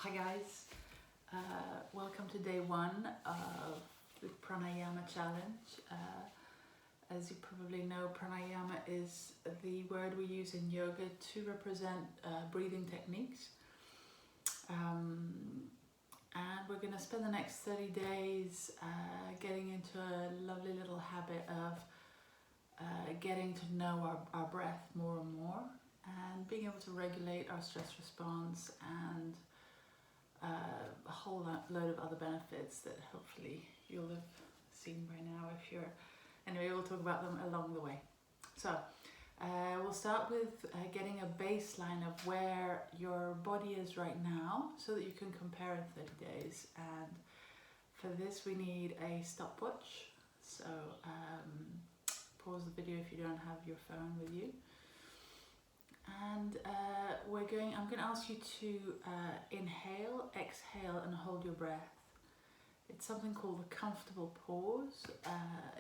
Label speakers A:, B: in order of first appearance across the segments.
A: Hi guys, welcome to day one of the Pranayama challenge. As you probably know, Pranayama is the word we use in yoga to represent breathing techniques. And we're going to spend the next 30 days getting into a lovely little habit of getting to know our breath more and more, and being able to regulate our stress response, and a whole load of other benefits that hopefully you'll have seen by now if you're... Anyway, we'll talk about them along the way. So we'll start with getting a baseline of where your body is right now so that you can compare in 30 days. And for this we need a stopwatch. So pause the video if you don't have your phone with you. And I'm going to ask you to inhale, exhale and hold your breath. It's something called the comfortable pause.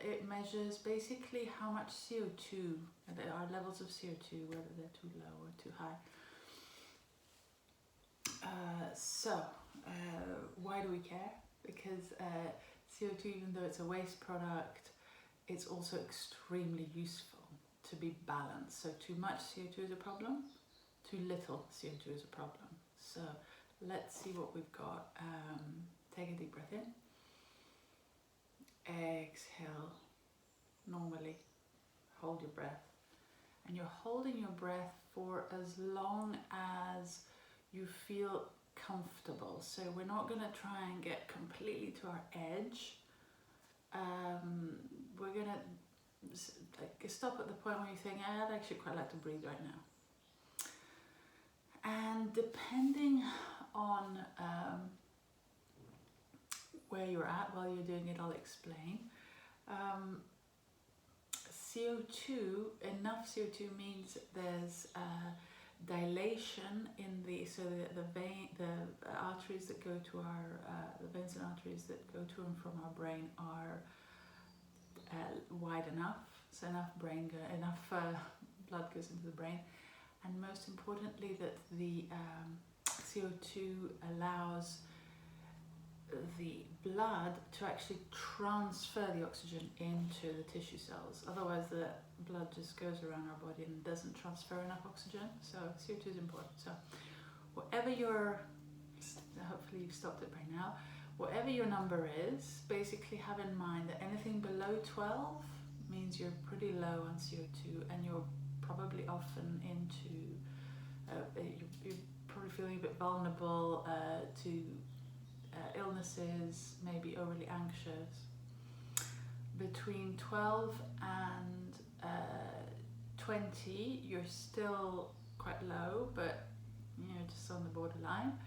A: It measures basically how much CO2, our levels of CO2, whether they're too low or too high. Why do we care? Because CO2, even though it's a waste product, it's also extremely useful to be balanced. So too much CO2 is a problem, too little CO2 is a problem. So let's see what we've got. Take a deep breath in. Exhale normally. Hold your breath. And you're holding your breath for as long as you feel comfortable. So we're not going to try and get completely to our edge. We're going to stop at the point where you think, I'd actually quite like to breathe right now. And depending on where you're at while you're doing it, I'll explain. Enough CO2 means there's dilation in the arteries that go to the veins and arteries that go to and from our brain are wide enough, so enough blood goes into the brain, and most importantly that the CO2 allows the blood to actually transfer the oxygen into the tissue cells. Otherwise the blood just goes around our body and doesn't transfer enough oxygen. So CO2 is important. So whatever hopefully you've stopped it by now, whatever your number is, basically have in mind that anything below 12 means you're pretty low on CO2, and you're probably often you're probably feeling a bit vulnerable to illnesses, maybe overly anxious. Between 12 and 20, you're still quite low, but just on the borderline.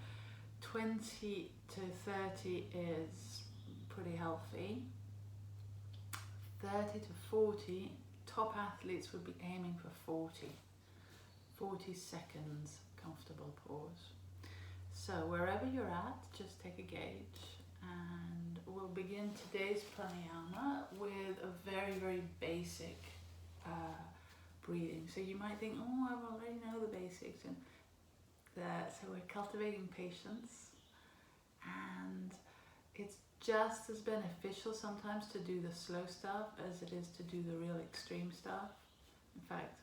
A: 20 to 30 is pretty healthy. 30 to 40, top athletes would be aiming for 40 seconds comfortable pause. So wherever you're at, just take a gauge, and we'll begin today's pranayama with a very, very basic breathing. So you might think, oh, I already know the basics, and so we're cultivating patience, and it's just as beneficial sometimes to do the slow stuff as it is to do the real extreme stuff. In fact,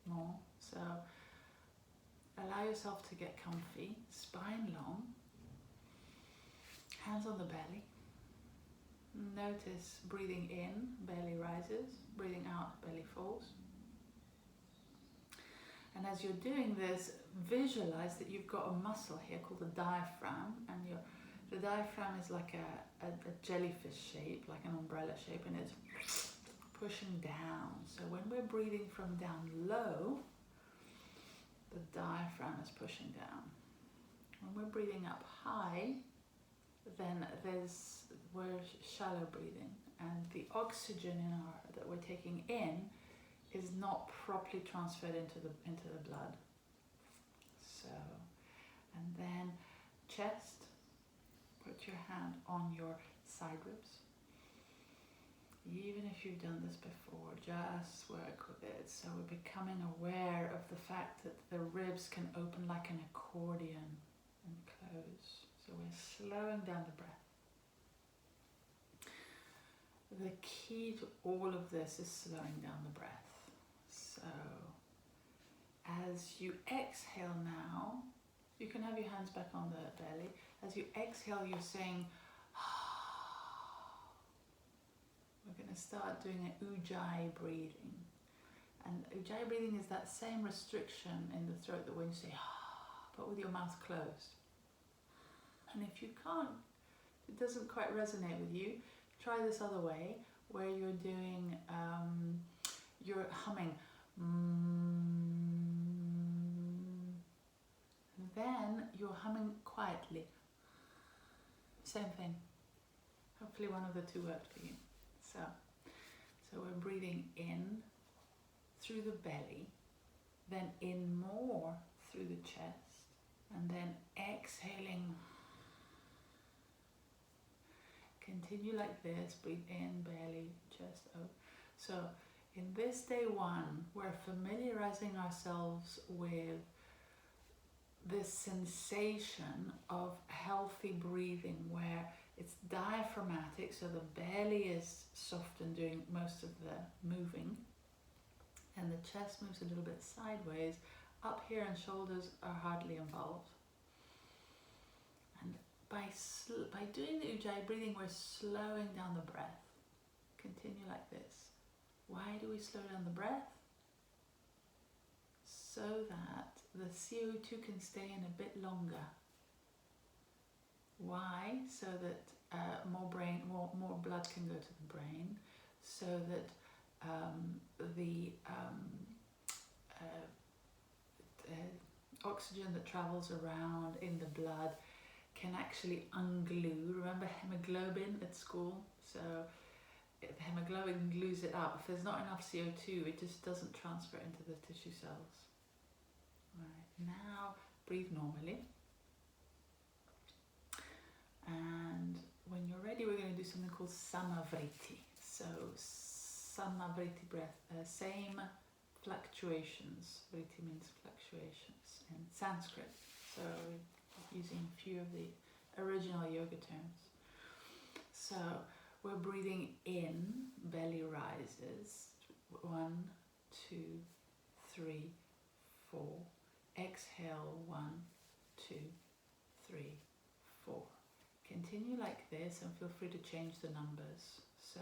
A: more. So allow yourself to get comfy, spine long, hands on the belly. Notice breathing in, belly rises, breathing out, belly falls. And as you're doing this, visualize that you've got a muscle here called the diaphragm, and the diaphragm is like a jellyfish shape, like an umbrella shape, and it's pushing down. So when we're breathing from down low, the diaphragm is pushing down. When we're breathing up high, then we're shallow breathing, and the oxygen that we're taking in is not properly transferred into the blood. So, and then chest, put your hand on your side ribs. Even if you've done this before, just work with it. So we're becoming aware of the fact that the ribs can open like an accordion and close. slowing down the breath. The key to all of this is slowing down the breath. So as you exhale now, you can have your hands back on the belly. As you exhale, you're saying, we're going to start doing an ujjayi breathing. And ujjayi breathing is that same restriction in the throat that when you say, but with your mouth closed. And if you can't, it doesn't quite resonate with you, try this other way where you're doing, you're humming. Then you're humming quietly. Same thing. Hopefully one of the two worked for you. So we're breathing in through the belly, then in more through the chest, and then exhaling. Continue like this, breathe in, belly, chest, out. So in this day one, we're familiarizing ourselves with this sensation of healthy breathing where it's diaphragmatic, so the belly is soft and doing most of the moving, and the chest moves a little bit sideways. Up here and shoulders are hardly involved. And by doing the ujjayi breathing, we're slowing down the breath. Continue like this. Why do we slow down the breath? So that the CO2 can stay in a bit longer. Why? So that more blood can go to the brain, so that the oxygen that travels around in the blood can actually unglue. Remember hemoglobin at school? So the hemoglobin glues it up. If there's not enough CO2, it just doesn't transfer into the tissue cells. Right, now breathe normally. And when you're ready, we're going to do something called samavriti. So samavriti breath, same fluctuations. Vriti means fluctuations in Sanskrit. So using a few of the original yoga terms. So we're breathing in, belly rises. 1, 2, 3, 4. Exhale, 1, 2, 3, 4. Continue like this and feel free to change the numbers. So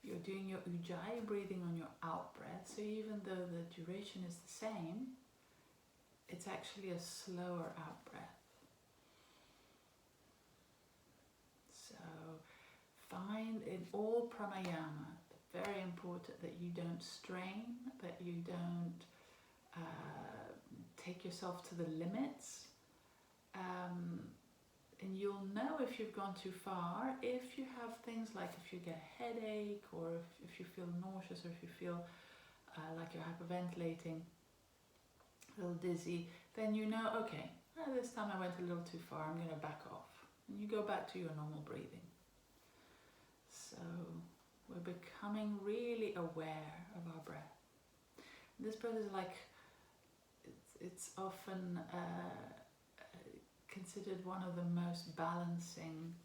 A: you're doing your ujjayi breathing on your out breath. So even though the duration is the same, it's actually a slower out breath. So find in all pranayama, very important that you don't strain, that you don't take yourself to the limits. And you'll know if you've gone too far if you have things like if you get a headache, or if you feel nauseous, or if you feel like you're hyperventilating, a little dizzy, then you know, okay, this time I went a little too far, I'm going to back off. And you go back to your normal breathing. So we're becoming really aware of our breath. This breath is like, it's often considered one of the most balancing,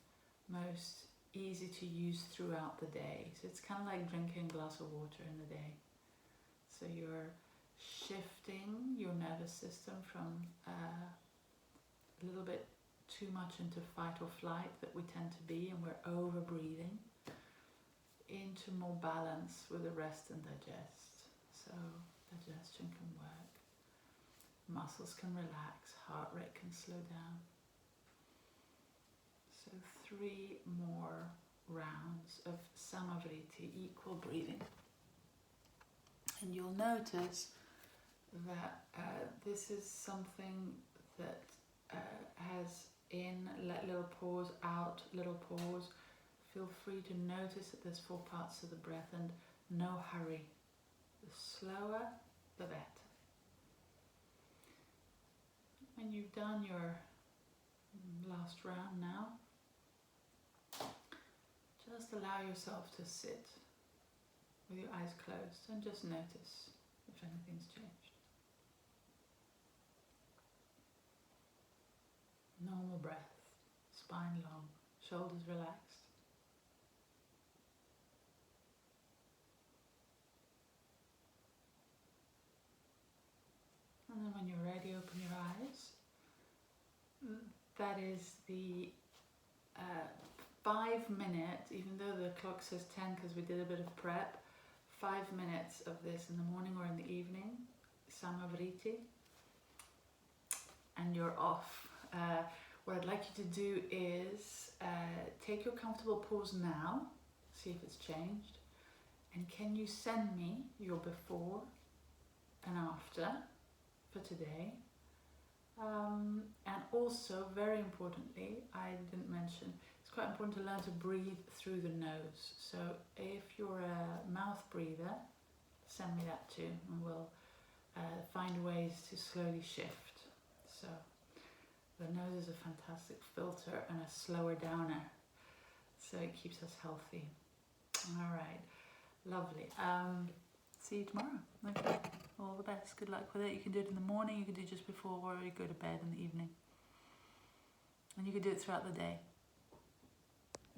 A: most easy to use throughout the day. So it's kind of like drinking a glass of water in the day. So you're shifting your nervous system from a little bit too much into fight or flight that we tend to be, and we're over breathing, into more balance with the rest and digest. So digestion can work, muscles can relax, heart rate can slow down. So 3 more rounds of samavriti, equal breathing. And you'll notice that this is something that has in, let little pause, out, little pause. Feel free to notice that there's 4 parts of the breath, and no hurry. The slower, the better. When you've done your last round now, just allow yourself to sit with your eyes closed and just notice if anything's changed. Normal breath, spine long, shoulders relaxed. And then when you're ready, open your eyes. That is the 5 minutes, even though the clock says 10 because we did a bit of prep, 5 minutes of this in the morning or in the evening, samavriti, and you're off. What I'd like you to do is take your comfortable pose now, see if it's changed, and can you send me your before and after for today? And also, very importantly, I didn't mention, it's quite important to learn to breathe through the nose. So if you're a mouth breather, send me that too, and we'll find ways to slowly shift. So the nose is a fantastic filter and a slower downer, so it keeps us healthy. All right, lovely. See you tomorrow. Okay. All the best. Good luck with it. You can do it in the morning, you can do it just before, or you go to bed in the evening. And you can do it throughout the day.